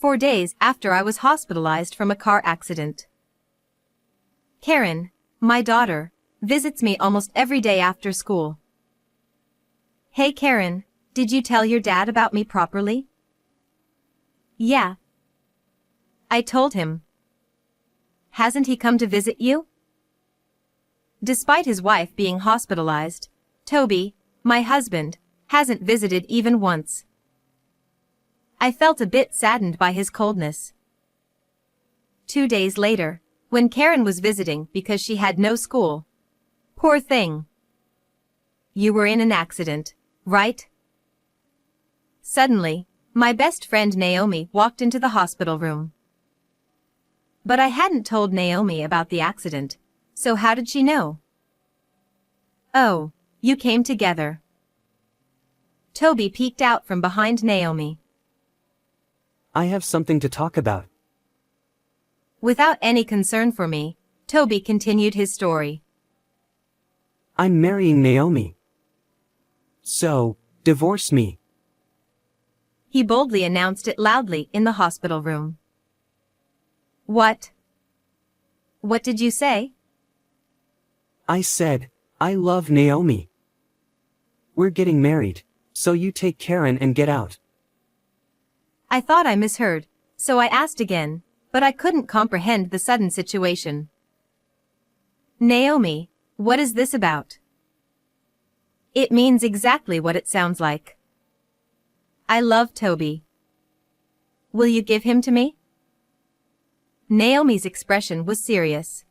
4 days after I was hospitalized from a car accident. Karen, my daughter, visits me almost every day after school. Hey Karen, did you tell your dad about me properly? Yeah. I told him. Hasn't he come to visit you? Despite his wife being hospitalized, Toby, my husband, hasn't visited even once. I felt a bit saddened by his coldness. 2 days later, when Karen was visiting because she had no school. Poor thing. You were in an accident, right? Suddenly, my best friend Naomi walked into the hospital room. But I hadn't told Naomi about the accident, so how did she know? Oh, you came together. Toby peeked out from behind Naomi. I have something to talk about. Without any concern for me, Toby continued his story. I'm marrying Naomi. So, divorce me. He boldly announced it loudly in the hospital room. What? What did you say? I said, I love Naomi. We're getting married, so you take Karen and get out. I thought I misheard, so I asked again, but I couldn't comprehend the sudden situation. Naomi, what is this about? It means exactly what it sounds like. I love Toby. Will you give him to me? Naomi's expression was serious.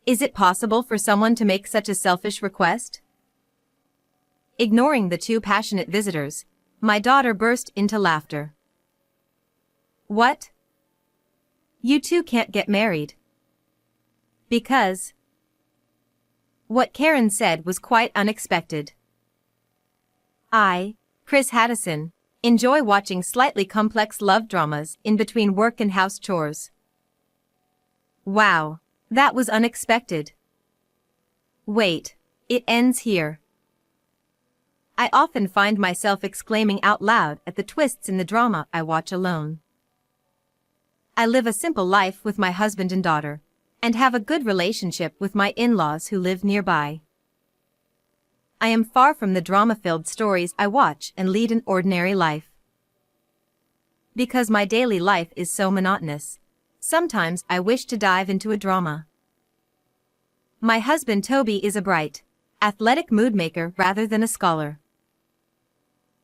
Is it possible for someone to make such a selfish request? Ignoring the two passionate visitors, my daughter burst into laughter. What? You two can't get married. Because. What Karen said was quite unexpected. I, Chris Haddison, enjoy watching slightly complex love dramas in between work and house chores. Wow, that was unexpected. Wait, it ends here. I often find myself exclaiming out loud at the twists in the drama I watch alone. I live a simple life with my husband and daughter, and have a good relationship with my in-laws who live nearby. I am far from the drama-filled stories I watch and lead an ordinary life. Because my daily life is so monotonous, sometimes I wish to dive into a drama. My husband Toby is a bright, athletic mood-maker rather than a scholar.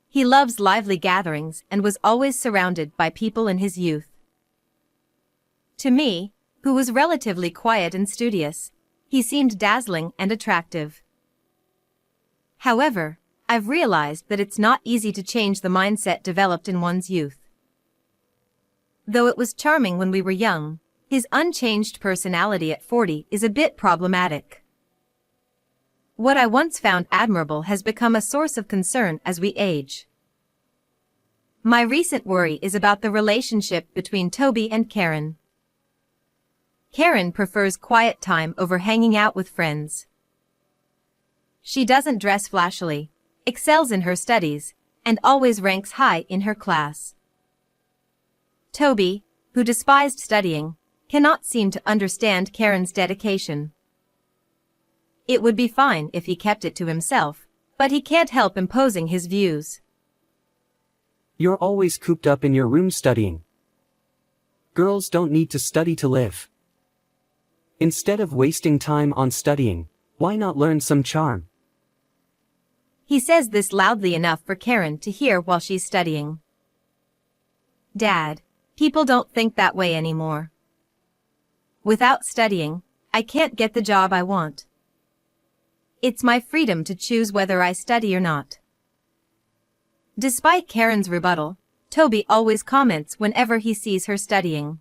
He loves lively gatherings and was always surrounded by people in his youth. To me, who was relatively quiet and studious, he seemed dazzling and attractive. However, I've realized that it's not easy to change the mindset developed in one's youth. Though it was charming when we were young, his unchanged personality at 40 is a bit problematic. What I once found admirable has become a source of concern as we age. My recent worry is about the relationship between Toby and Karen. Karen prefers quiet time over hanging out with friends. She doesn't dress flashily, excels in her studies, and always ranks high in her class. Toby, who despised studying, cannot seem to understand Karen's dedication. It would be fine if he kept it to himself, but he can't help imposing his views. You're always cooped up in your room studying. Girls don't need to study to live. Instead of wasting time on studying, why not learn some charm? He says this loudly enough for Karen to hear while she's studying. Dad, people don't think that way anymore. Without studying, I can't get the job I want. It's my freedom to choose whether I study or not. Despite Karen's rebuttal, Toby always comments whenever he sees her studying.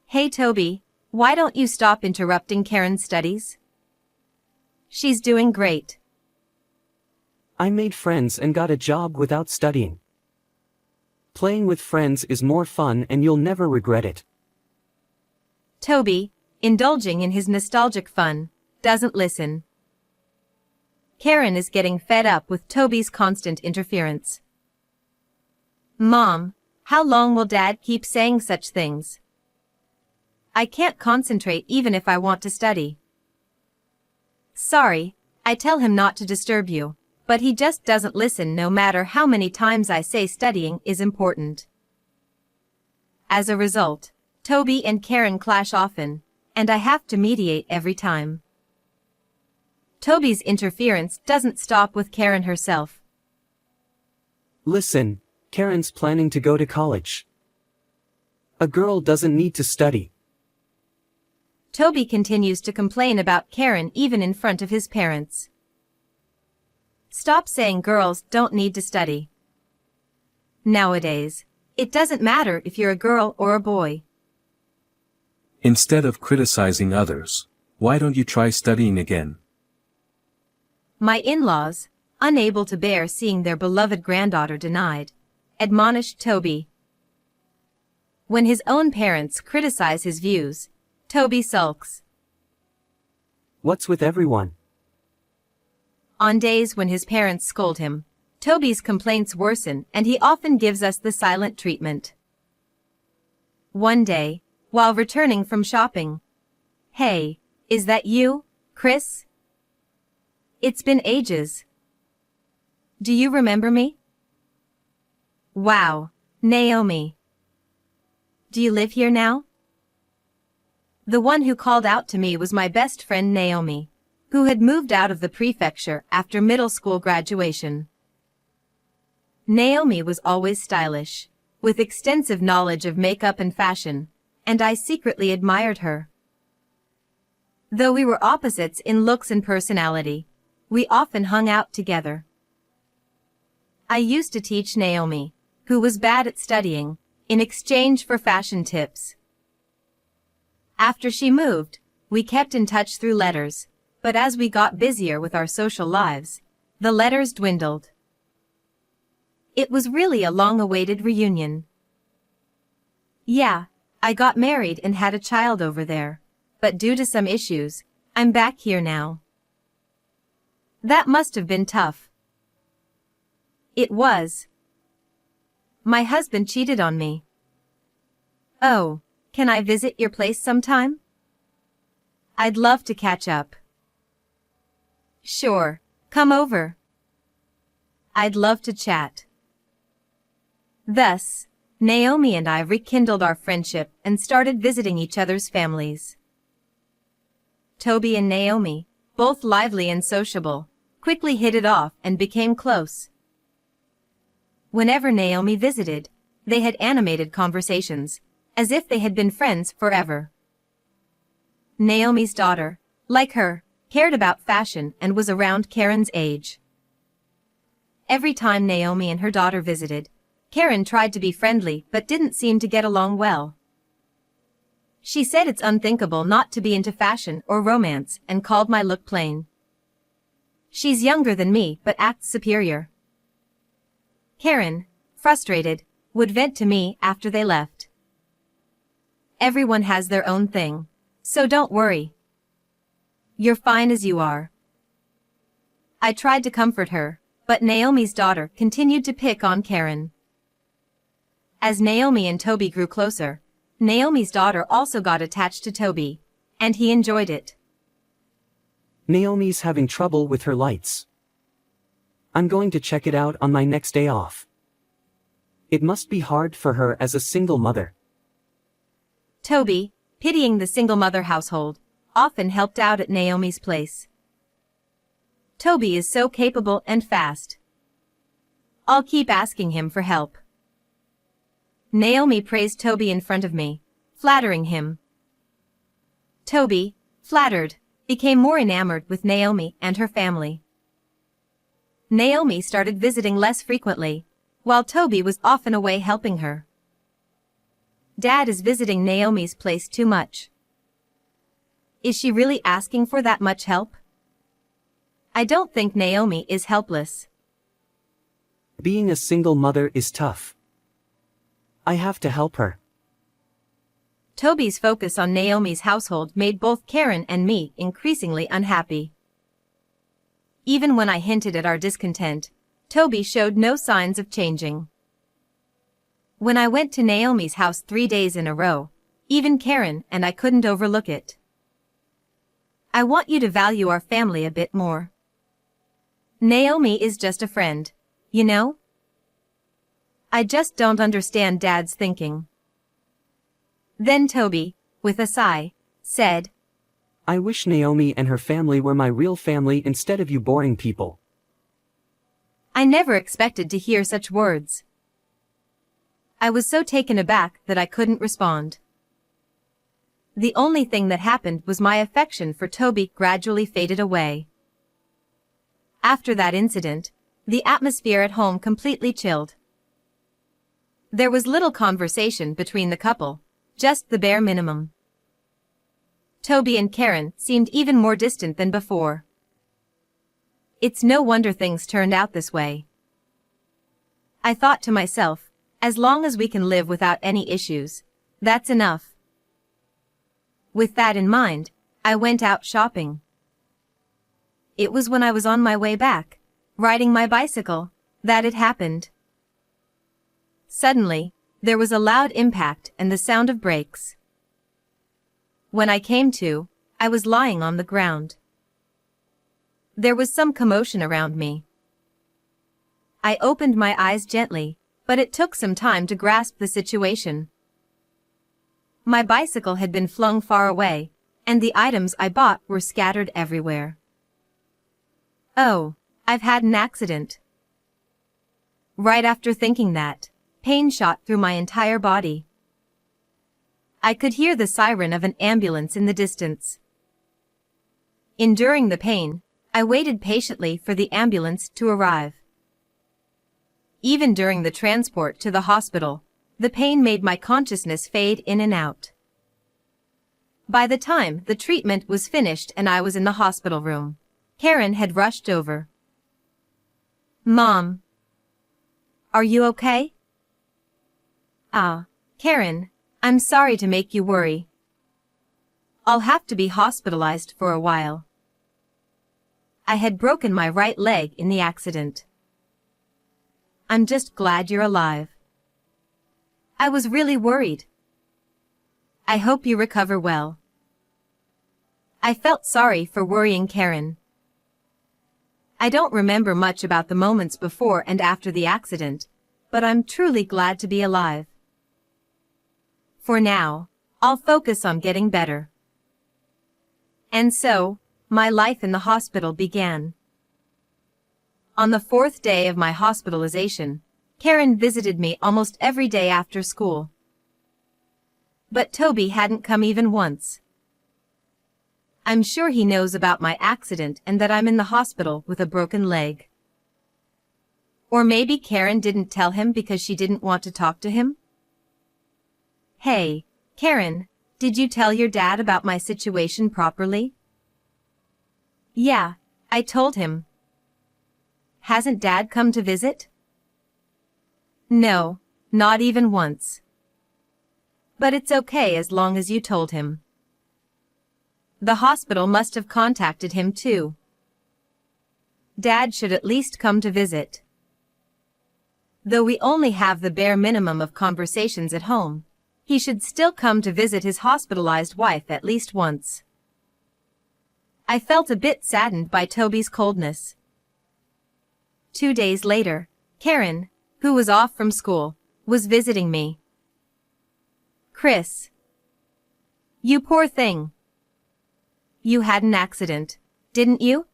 Hey Toby, why don't you stop interrupting Karen's studies? She's doing great. I made friends and got a job without studying. Playing with friends is more fun and you'll never regret it. Toby, indulging in his nostalgic fun, doesn't listen. Karen is getting fed up with Toby's constant interference. Mom, How long will Dad keep saying such things? I can't concentrate even if I want to study. Sorry, I tell him not to disturb you, but he just doesn't listen no matter how many times I say studying is important. As a result, Toby and Karen clash often, and I have to mediate every time. Toby's interference doesn't stop with Karen herself. Listen, Karen's planning to go to college. A girl doesn't need to study. Toby continues to complain about Karen even in front of his parents. Stop saying girls don't need to study. Nowadays, it doesn't matter if you're a girl or a boy. Instead of criticizing others, why don't you try studying again? My in-laws, unable to bear seeing their beloved granddaughter denied, admonished Toby. When his own parents criticize his views, Toby sulks. What's with everyone? On days when his parents scold him, Toby's complaints worsen and he often gives us the silent treatment. One day, while returning from shopping, "Hey, is that you, Chris? It's been ages. Do you remember me? Wow, Naomi. Do you live here now?" The one who called out to me was my best friend Naomi, who had moved out of the prefecture after middle school graduation. Naomi was always stylish, with extensive knowledge of makeup and fashion, and I secretly admired her. Though we were opposites in looks and personality, we often hung out together. I used to teach Naomi, who was bad at studying, in exchange for fashion tips. After she moved, we kept in touch through letters, but as we got busier with our social lives, the letters dwindled. It was really a long-awaited reunion. Yeah, I got married and had a child over there, but due to some issues, I'm back here now. That must have been tough. It was. My husband cheated on me. Oh, can I visit your place sometime? I'd love to catch up. Sure, come over. I'd love to chat. Thus, Naomi and I rekindled our friendship and started visiting each other's families. Toby and Naomi, both lively and sociable, quickly hit it off and became close. Whenever Naomi visited, they had animated conversations, as if they had been friends forever. Naomi's daughter, like her, cared about fashion and was around Karen's age. Every time Naomi and her daughter visited, Karen tried to be friendly but didn't seem to get along well. She said it's unthinkable not to be into fashion or romance and called my look plain. She's younger than me but acts superior. Karen, frustrated, would vent to me after they left. Everyone has their own thing, so don't worry. You're fine as you are. I tried to comfort her, but Naomi's daughter continued to pick on Karen. As Naomi and Toby grew closer, Naomi's daughter also got attached to Toby, and he enjoyed it. Naomi's having trouble with her lights. I'm going to check it out on my next day off. It must be hard for her as a single mother. Toby, pitying the single mother household, often helped out at Naomi's place. Toby is so capable and fast. I'll keep asking him for help. Naomi praised Toby in front of me, flattering him. Toby, flattered, became more enamored with Naomi and her family. Naomi started visiting less frequently, while Toby was often away helping her. Dad is visiting Naomi's place too much. Is she really asking for that much help? I don't think Naomi is helpless. Being a single mother is tough. I have to help her. Toby's focus on Naomi's household made both Karen and me increasingly unhappy. Even when I hinted at our discontent, Toby showed no signs of changing. When I went to Naomi's house 3 days in a row, even Karen and I couldn't overlook it. I want you to value our family a bit more. Naomi is just a friend, you know? I just don't understand Dad's thinking. Then Toby, with a sigh, said, I wish Naomi and her family were my real family instead of you boring people. I never expected to hear such words. I was so taken aback that I couldn't respond. The only thing that happened was my affection for Toby gradually faded away. After that incident, the atmosphere at home completely chilled. There was little conversation between the couple, just the bare minimum. Toby and Karen seemed even more distant than before. It's no wonder things turned out this way. I thought to myself, as long as we can live without any issues, that's enough. With that in mind, I went out shopping. It was when I was on my way back, riding my bicycle, that it happened. Suddenly, there was a loud impact and the sound of brakes. When I came to, I was lying on the ground. There was some commotion around me. I opened my eyes gently, but it took some time to grasp the situation. My bicycle had been flung far away, and the items I bought were scattered everywhere. Oh, I've had an accident. Right after thinking that, pain shot through my entire body. I could hear the siren of an ambulance in the distance. Enduring the pain, I waited patiently for the ambulance to arrive. Even during the transport to the hospital, the pain made my consciousness fade in and out. By the time the treatment was finished and I was in the hospital room, Karen had rushed over. Mom. Are you okay? Karen, I'm sorry to make you worry. I'll have to be hospitalized for a while. I had broken my right leg in the accident. I'm just glad you're alive. I was really worried. I hope you recover well. I felt sorry for worrying Karen. I don't remember much about the moments before and after the accident, but I'm truly glad to be alive. For now, I'll focus on getting better. And so, my life in the hospital began. On the 4th day of my hospitalization, Karen visited me almost every day after school. But Toby hadn't come even once. I'm sure he knows about my accident and that I'm in the hospital with a broken leg. Or maybe Karen didn't tell him because she didn't want to talk to him? Hey, Karen, did you tell your dad about my situation properly? Yeah, I told him. Hasn't Dad come to visit? No, not even once. But it's okay as long as you told him. The hospital must have contacted him too. Dad should at least come to visit. Though we only have the bare minimum of conversations at home, he should still come to visit his hospitalized wife at least once. I felt a bit saddened by Toby's coldness. 2 days later, Karen, who was off from school, was visiting me. Chris. You poor thing. You had an accident, didn't you?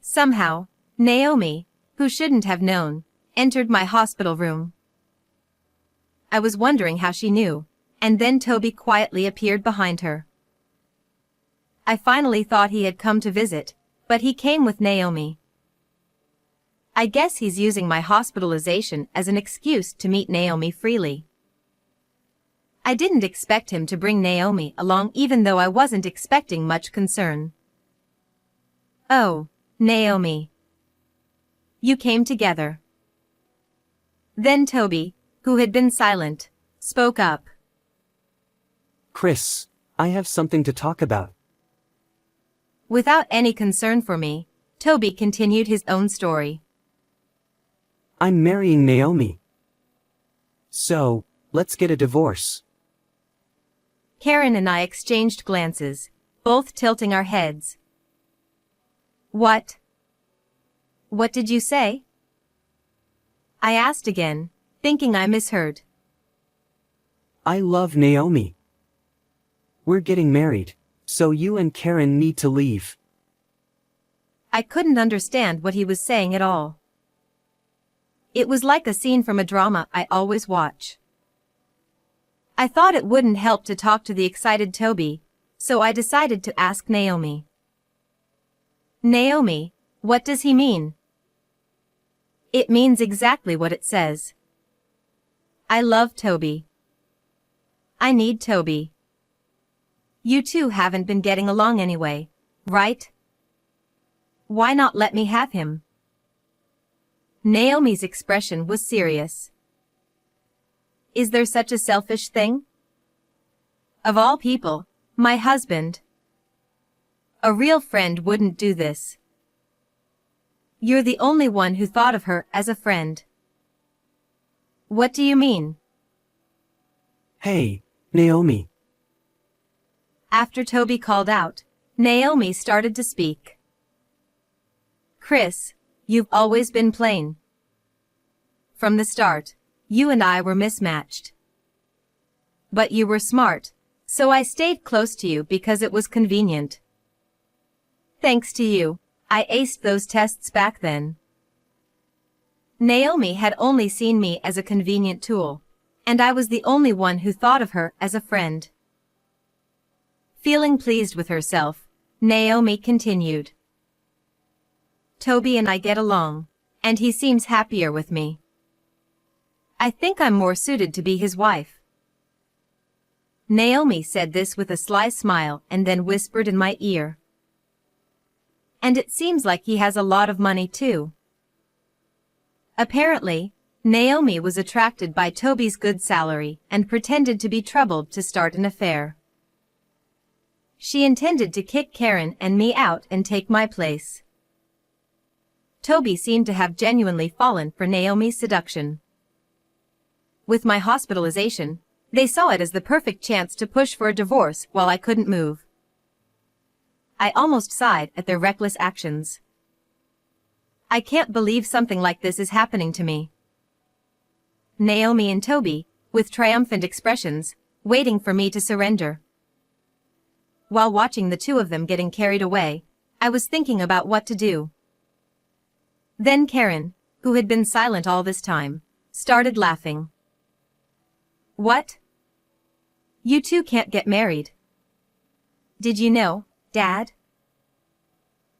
Somehow, Naomi, who shouldn't have known, entered my hospital room. I was wondering how she knew, and then Toby quietly appeared behind her. I finally thought he had come to visit, but he came with Naomi. I guess he's using my hospitalization as an excuse to meet Naomi freely. I didn't expect him to bring Naomi along even though I wasn't expecting much concern. Oh, Naomi. You came together. Then Toby, who had been silent, spoke up. Chris, I have something to talk about. Without any concern for me, Toby continued his own story. I'm marrying Naomi. So, let's get a divorce. Karen and I exchanged glances, both tilting our heads. What? What did you say? I asked again, thinking I misheard. I love Naomi. We're getting married, so you and Karen need to leave. I couldn't understand what he was saying at all. It was like a scene from a drama I always watch. I thought it wouldn't help to talk to the excited Toby, so I decided to ask Naomi. Naomi, what does he mean? It means exactly what it says. I love Toby. I need Toby. You two haven't been getting along anyway, right? Why not let me have him? Naomi's expression was serious. Is there such a selfish thing? Of all people, my husband. A real friend wouldn't do this. You're the only one who thought of her as a friend. What do you mean? Hey, Naomi. After Toby called out, Naomi started to speak. Chris, you've always been plain. From the start, you and I were mismatched. But you were smart, so I stayed close to you because it was convenient. Thanks to you, I aced those tests back then. Naomi had only seen me as a convenient tool, and I was the only one who thought of her as a friend. Feeling pleased with herself, Naomi continued. Toby and I get along, and he seems happier with me. I think I'm more suited to be his wife. Naomi said this with a sly smile and then whispered in my ear. And it seems like he has a lot of money too. Apparently, Naomi was attracted by Toby's good salary and pretended to be troubled to start an affair. She intended to kick Karen and me out and take my place. Toby seemed to have genuinely fallen for Naomi's seduction. With my hospitalization, they saw it as the perfect chance to push for a divorce while I couldn't move. I almost sighed at their reckless actions. I can't believe something like this is happening to me. Naomi and Toby, with triumphant expressions, waiting for me to surrender. While watching the two of them getting carried away, I was thinking about what to do. Then Karen, who had been silent all this time, started laughing. What? You two can't get married. Did you know, Dad?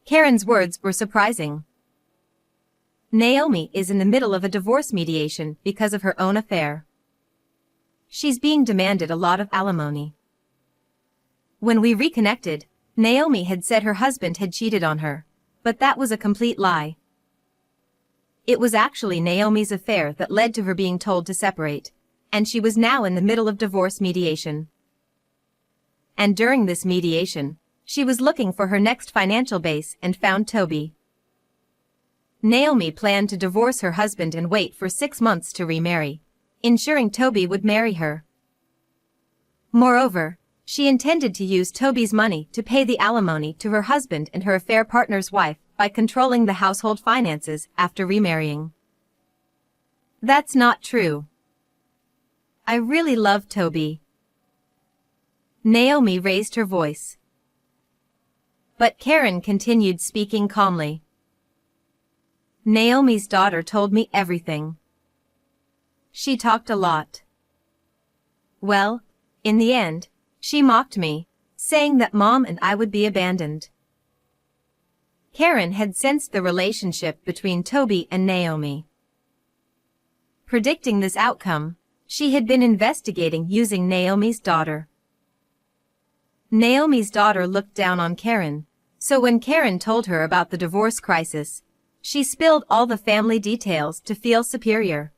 Karen's words were surprising. Naomi is in the middle of a divorce mediation because of her own affair. She's being demanded a lot of alimony. When we reconnected, Naomi had said her husband had cheated on her, but that was a complete lie. It was actually Naomi's affair that led to her being told to separate, and she was now in the middle of divorce mediation. And during this mediation, she was looking for her next financial base and found Toby. Naomi planned to divorce her husband and wait for 6 months to remarry, ensuring Toby would marry her. Moreover, she intended to use Toby's money to pay the alimony to her husband and her affair partner's wife by controlling the household finances after remarrying. That's not true. I really love Toby. Naomi raised her voice. But Karen continued speaking calmly. Naomi's daughter told me everything. She talked a lot. Well, in the end, she mocked me, saying that Mom and I would be abandoned. Karen had sensed the relationship between Toby and Naomi. Predicting this outcome, she had been investigating using Naomi's daughter. Naomi's daughter looked down on Karen, so when Karen told her about the divorce crisis, she spilled all the family details to feel superior.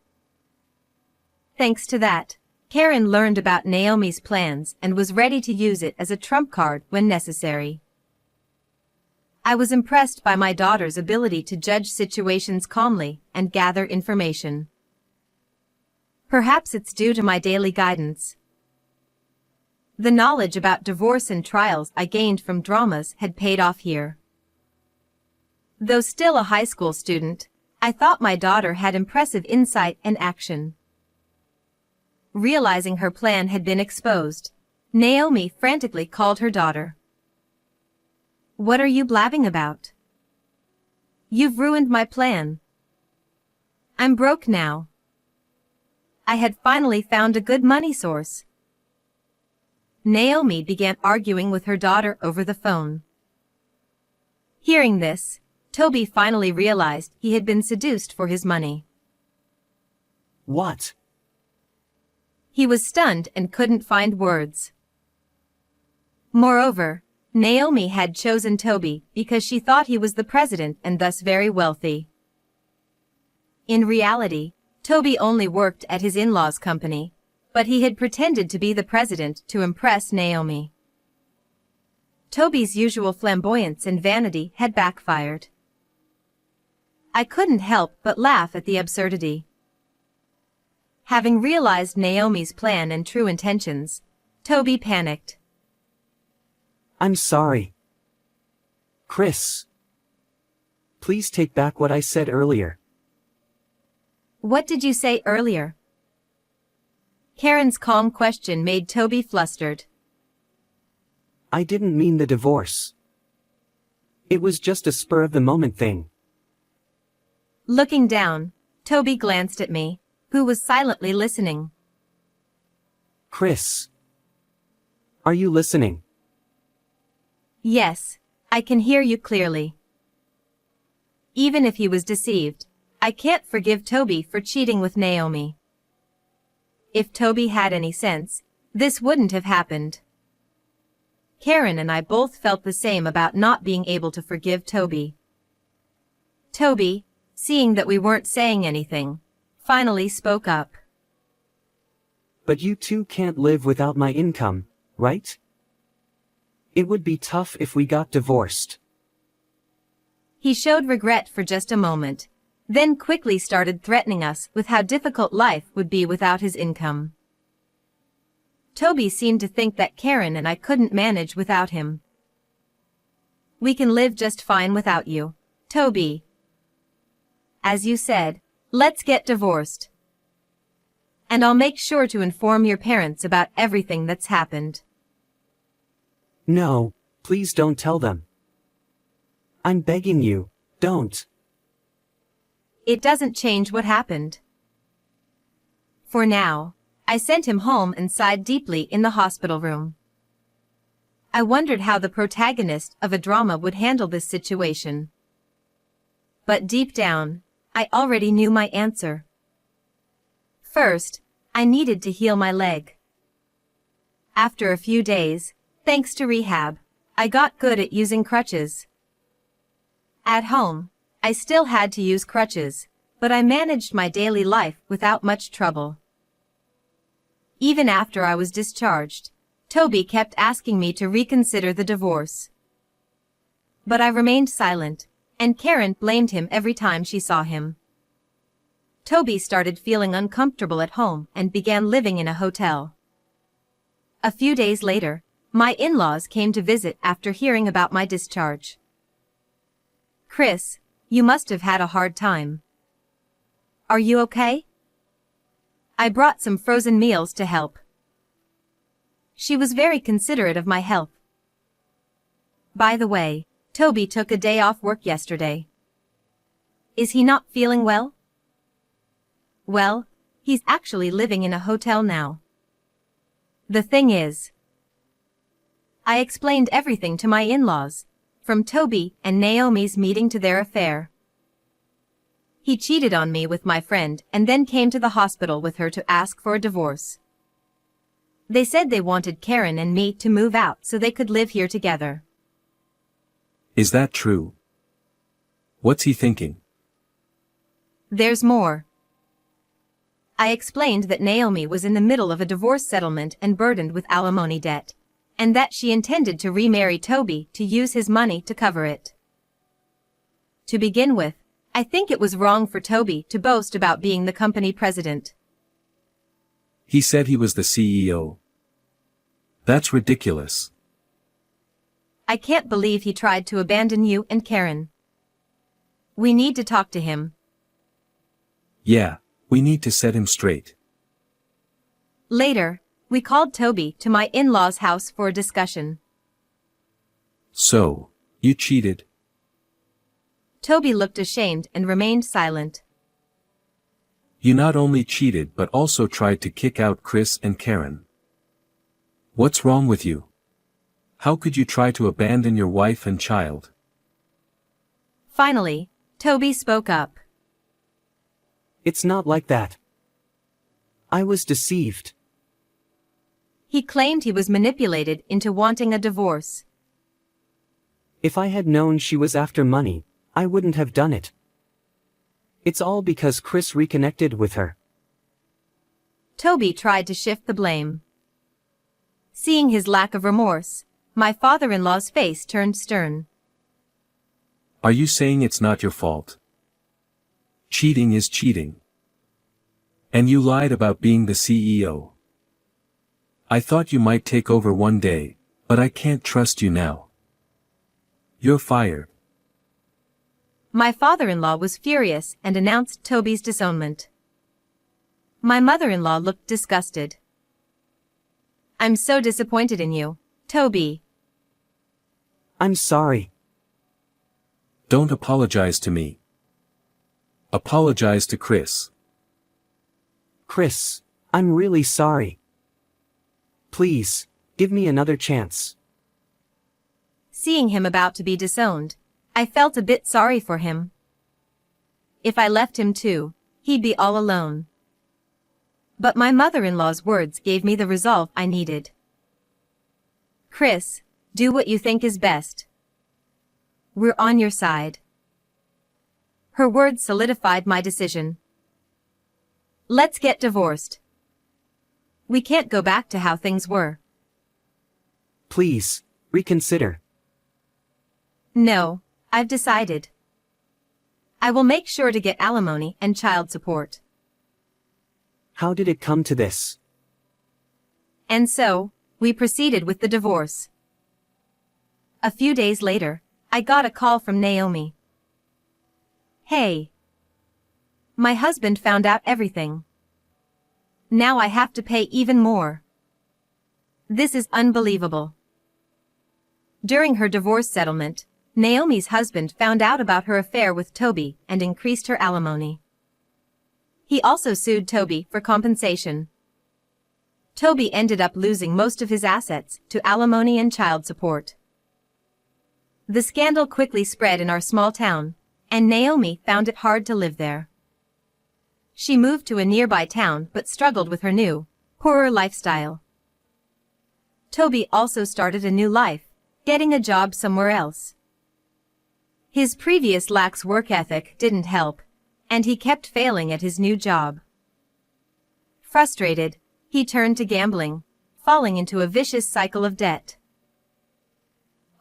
Thanks to that, Karen learned about Naomi's plans and was ready to use it as a trump card when necessary. I was impressed by my daughter's ability to judge situations calmly and gather information. Perhaps it's due to my daily guidance. The knowledge about divorce and trials I gained from dramas had paid off here. Though still a high school student, I thought my daughter had impressive insight and action. Realizing her plan had been exposed, Naomi frantically called her daughter. "What are you blabbing about? You've ruined my plan. I'm broke now." I had finally found a good money source. Naomi began arguing with her daughter over the phone. Hearing this, Toby finally realized he had been seduced for his money. What? He was stunned and couldn't find words. Moreover, Naomi had chosen Toby because she thought he was the president and thus very wealthy. In reality, Toby only worked at his in-laws' company, but he had pretended to be the president to impress Naomi. Toby's usual flamboyance and vanity had backfired. I couldn't help but laugh at the absurdity. Having realized Naomi's plan and true intentions, Toby panicked. I'm sorry. Chris. Please take back what I said earlier. What did you say earlier? Karen's calm question made Toby flustered. I didn't mean the divorce. It was just a spur-of-the-moment thing. Looking down, Toby glanced at me, who was silently listening. Chris. Are you listening? Yes, I can hear you clearly. Even if he was deceived, I can't forgive Toby for cheating with Naomi. If Toby had any sense, this wouldn't have happened. Karen and I both felt the same about not being able to forgive Toby. Toby, seeing that we weren't saying anything, finally spoke up. But you two can't live without my income, right? It would be tough if we got divorced. He showed regret for just a moment, then quickly started threatening us with how difficult life would be without his income. Toby seemed to think that Karen and I couldn't manage without him. "We can live just fine without you, Toby. As you said, let's get divorced. And I'll make sure to inform your parents about everything that's happened." No, please don't tell them. I'm begging you, don't. It doesn't change what happened. For now, I sent him home and sighed deeply in the hospital room. I wondered how the protagonist of a drama would handle this situation. But deep down, I already knew my answer. First, I needed to heal my leg. After a few days, thanks to rehab, I got good at using crutches. At home, I still had to use crutches, but I managed my daily life without much trouble. Even after I was discharged, Toby kept asking me to reconsider the divorce. But I remained silent, and Karen blamed him every time she saw him. Toby started feeling uncomfortable at home and began living in a hotel. A few days later, my in-laws came to visit after hearing about my discharge. "Chris, you must have had a hard time. Are you okay?" I brought some frozen meals to help. She was very considerate of my health. By the way, Toby took a day off work yesterday. Is he not feeling well? Well, he's actually living in a hotel now. The thing is, I explained everything to my in-laws, from Toby and Naomi's meeting to their affair. He cheated on me with my friend and then came to the hospital with her to ask for a divorce. They said they wanted Karen and me to move out so they could live here together. Is that true? What's he thinking? There's more. I explained that Naomi was in the middle of a divorce settlement and burdened with alimony debt, and that she intended to remarry Toby to use his money to cover it. To begin with, I think it was wrong for Toby to boast about being the company president. He said he was the CEO. That's ridiculous. I can't believe he tried to abandon you and Karen. We need to talk to him. Yeah, we need to set him straight. Later, we called Toby to my in-laws' house for a discussion. So, you cheated? Toby looked ashamed and remained silent. You not only cheated but also tried to kick out Chris and Karen. What's wrong with you? How could you try to abandon your wife and child? Finally, Toby spoke up. It's not like that. I was deceived. He claimed he was manipulated into wanting a divorce. If I had known she was after money, I wouldn't have done it. It's all because Chris reconnected with her. Toby tried to shift the blame. Seeing his lack of remorse, my father-in-law's face turned stern. Are you saying it's not your fault? Cheating is cheating. And you lied about being the CEO. I thought you might take over one day, but I can't trust you now. You're fired. My father-in-law was furious and announced Toby's disownment. My mother-in-law looked disgusted. I'm so disappointed in you, Toby. I'm sorry. Don't apologize to me. Apologize to Chris. Chris, I'm really sorry. Please, give me another chance. Seeing him about to be disowned, I felt a bit sorry for him. If I left him too, he'd be all alone. But my mother-in-law's words gave me the resolve I needed. Chris, do what you think is best. We're on your side. Her words solidified my decision. Let's get divorced. We can't go back to how things were. Please, reconsider. No, I've decided. I will make sure to get alimony and child support. How did it come to this? And so, we proceeded with the divorce. A few days later, I got a call from Naomi. Hey. My husband found out everything. Now I have to pay even more. This is unbelievable. During her divorce settlement, Naomi's husband found out about her affair with Toby and increased her alimony. He also sued Toby for compensation. Toby ended up losing most of his assets to alimony and child support. The scandal quickly spread in our small town, and Naomi found it hard to live there. She moved to a nearby town but struggled with her new, poorer lifestyle. Toby also started a new life, getting a job somewhere else. His previous lax work ethic didn't help, and he kept failing at his new job. Frustrated, he turned to gambling, falling into a vicious cycle of debt.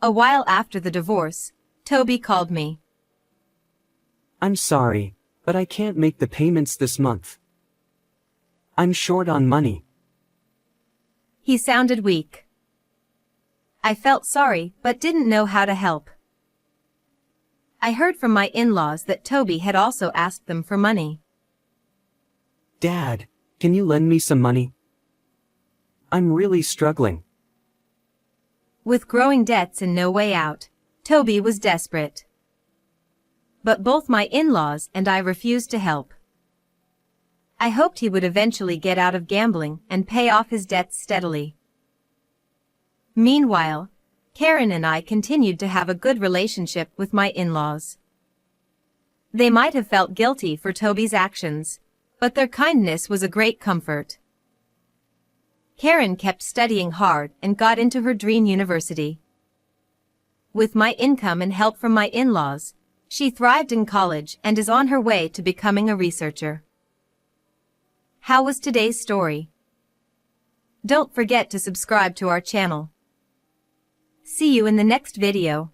A while after the divorce, Toby called me. I'm sorry, but I can't make the payments this month. I'm short on money. He sounded weak. I felt sorry but didn't know how to help. I heard from my in-laws that Toby had also asked them for money. Dad, can you lend me some money? I'm really struggling. With growing debts and no way out, Toby was desperate. But both my in-laws and I refused to help. I hoped he would eventually get out of gambling and pay off his debts steadily. Meanwhile, Karen and I continued to have a good relationship with my in-laws. They might have felt guilty for Toby's actions, but their kindness was a great comfort. Karen kept studying hard and got into her dream university. With my income and help from my in-laws, she thrived in college and is on her way to becoming a researcher. How was today's story? Don't forget to subscribe to our channel. See you in the next video.